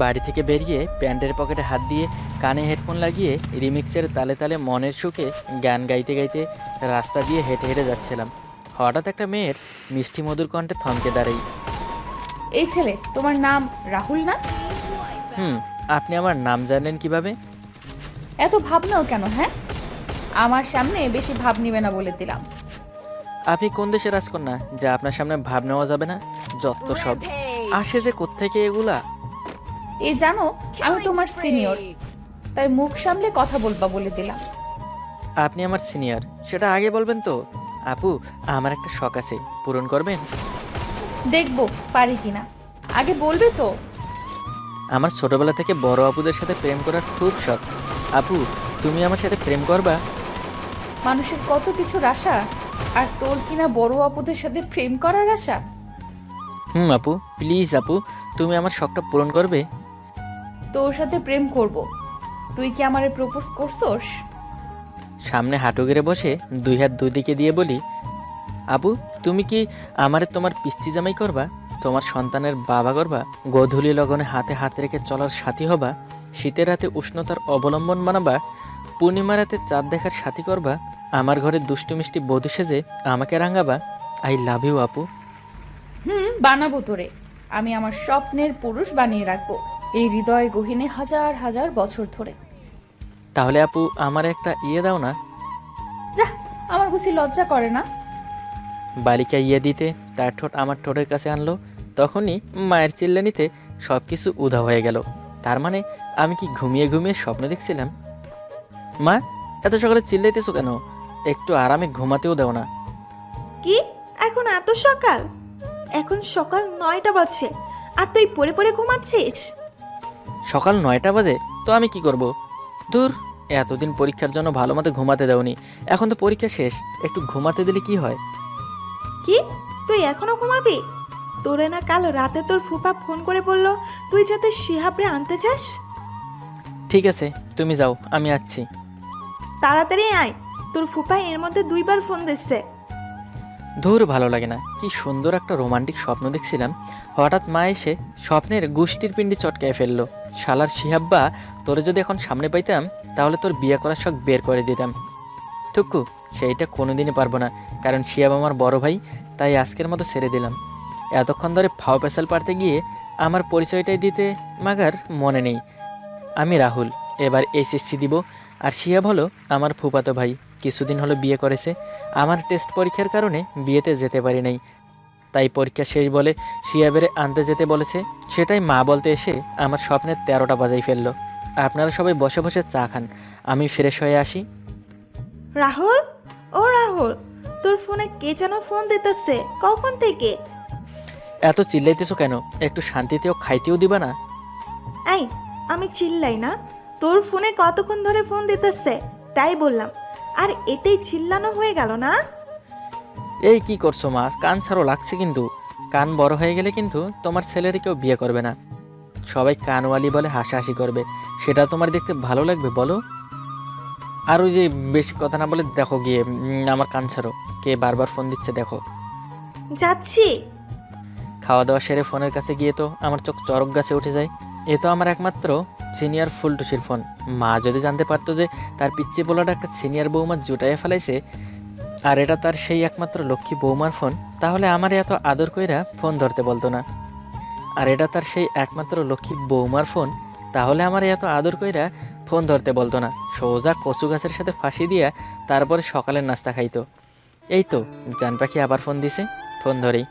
বাড়ি থেকে বেরিয়ে প্যান্টের পকেটে হাত দিয়ে কানে হেডফোন লাগিয়ে রিমিক্সের তালে তালে মনের সুখে গান গাইতে গাইতে রাস্তা দিয়ে হেঁটে হেঁটে যাচ্ছিলাম। হঠাৎ একটা মেয়ের মিষ্টি মধুর কণ্ঠে থমকে দাঁড়াই। এই ছেলে, তোমার নাম রাহুল না? হুম, আপনি আমার নাম জানলেন কিভাবে? এত ভাবনাও কেন? হ্যাঁ, আমার সামনে বেশি ভাব নিবে না বলে দিলাম। আপনি কোন দেশের রাজকন্যা যা আপনার সামনে ভাব নেওয়া যাবে না? যত সব আসে যে কোত্থেকে এগুলা। এই জানো, আমি তোমার সিনিয়র, তাই মুখ সামলে কথা বলবা বলে দিলাম। আপনি আমার সিনিয়র সেটা আগে বলবেন তো। আপু, আমার একটা শখ আছে, পূরণ করবেন? দেখবো পারি কিনা, আগে বলবে তো। আমার ছোটবেলা থেকে বড় আপুদের সাথে প্রেম করার খুব শখ। আপু, তুমি আমার সাথে প্রেম করবা? মানুষের কত কিছুর আশা, আর তোর কিনা বড় আপুদের সাথে প্রেম করার আশা। হুম আপু, প্লিজ আপু, তুমি আমার শখটা পূরণ করবে? তোর সাথে প্রেম করব, তুই কি আমারে প্রপোজ করছস? সামনে হাঁটু গেড়ে বসে দুই হাত দুই দিকে দিয়ে বলি, আপু, তুমি কি আমারে তোমার পিস্তি জামাই করবা? তোমার সন্তানের বাবা করবা? গোধূলি লগনে হাতে হাত রেখে চলার সাথী হবা? শীতের রাতে উষ্ণতার অবলম্বন বানাবা? পূর্ণিমা রাতে চাঁদ দেখার সাথী করবা? আমার ঘরে দুষ্টু মিষ্টি বধূ সেজে আমাকে রাঙাবা? আই লাভ ইউ আপু। বানাবো তোরে, আমি আমার স্বপ্নের পুরুষ বানিয়ে রাখবো এই হৃদয় গহীনে হাজার হাজার বছর ধরে। তাহলে আপু, আমার একটা ইয়ে দাও না। যা, আমার বুঝি লজ্জা করে না? বালিকা ইয়ে দিতে তার ঠোঁট আমার ঠোঁটের কাছে আনলো। তখনই মায়ের চিল্লানিতে সব কিছু উধাও হয়ে গেল। তার মানে আমি কি ঘুমিয়ে ঘুমিয়ে স্বপ্ন দেখছিলাম? মা, এত সকালে চিল্লাইতেছো কেন? একটু আরামে ঘুমাতেও দাও না। কি, এখন এত সকাল? এখন সকাল 9টা বাজছে আর তুই পড়ে পড়ে ঘুমাচ্ছিস? সকাল 9টা বাজে তো আমি কি করব? দূর, এতদিন পরীক্ষার জন্য ভালো মতো ঘুমাতে দাওনি, এখন তো পরীক্ষা শেষ, একটু ঘুমাতে দিলে কি হয়? কি, তুই এখনো ঘুমাবি? তোরে না কাল রাতে তোর ফুপা ফোন করে বলল তুই যাতে শিহাবরে আনতে যাস। ঠিক আছে, তুমি যাও, আমি আসছি। তাড়াতাড়ি আয়, তোর ফুপা এর মধ্যে 2বার ফোন দিচ্ছে। ধুর, ভালো লাগে না। কি সুন্দর একটা রোমান্টিক স্বপ্ন দেখছিলাম, হঠাৎ মা এসে স্বপ্নের গুষ্টির পিণ্ডি চটকায় ফেললো। শালার শিহাব্বা, তোরে যদি এখন সামনে পাইতাম তাহলে তোর বিয়ে করার শখ বের করে দিতাম। থুকু, সেইটা কোনোদিনই পারবো না, কারণ শিহাব আমার বড় ভাই, তাই আজকের মতো ছেড়ে দিলাম। এতক্ষণ ধরে ফাও পেশাল পারতে গিয়ে আমার পরিচয়টাই দিতে মাগার মনে নেই। আমি রাহুল, এবার এইচএসসি দিব। আর শিহাব হলো আমার ফুফাতো ভাই, কিছুদিন হলো বিয়ে করেছে। আমার টেস্ট পরীক্ষার কারণে বিয়েতে যেতে পারি নাই, তাই পরীক্ষা শেষ বলে শিহাবের আনতে যেতে বলেছে। সেটাই মা বলতে এসে আমার স্বপ্নের 13টা বাজাই ফেললো। আপনারা সবাই বসে বসে চা খান, আমি ফ্রেশ হয়ে আসি। রাহুল, ও রাহুল, তোর ফোনে কে যেন ফোন দিতেছে কখন থেকে? এত চিল্লাইতেছো কেন? একটু শান্তিতেও খাইতেও দিবা না? এই, আমি চিল্লাই না, তোর ফোনে কতক্ষণ ধরে ফোন দিতেছে তাই বললাম। আর এতেই চিল্লানো হয়ে গেল না? এই কি করছো মা? কান ছাড়ো, লাগছে কিন্তু। কান বড় হয়ে গেলে কিন্তু তোমার ছেলের কেউ বিয়ে করবে না, সবাই কানওয়ালি বলে হাসাহাসি করবে। সেটা তোমার দেখতে ভালো লাগবে বলো? আর ওই যে বেশি কথা না বলে দেখো গিয়ে, আমার কান ছাড়ো, কে বারবার ফোন দিচ্ছে দেখো। যাচ্ছি। খাওয়া দাওয়া সেরে ফোনের কাছে গিয়ে তো আমার চোখ চরক গাছে উঠে যায়। এ তো আমার একমাত্র সিনিয়র ফুলটুসির ফোন। মা যদি জানতে পারতো যে তার পিচ্চি পোলাটা একটা সিনিয়র বৌমা জুটাইয়া ফেলাইছে, আর এটা তার সেই একমাত্র লক্ষ্মী বৌমার ফোন, তাহলে আমার এত আদর কইরা ফোন ধরতে বলতো না। আর এটা তার সেই একমাত্র লক্ষ্মী বৌমার ফোন, তাহলে আমার এত আদর কইরা ফোন ধরতে বলতো না। সোজা কচু গাছের সাথে ফাঁসি দিয়া তারপরে সকালের নাস্তা খাইতো। এই তো জান পাখি আবার ফোন দিছে, ফোন ধরেই।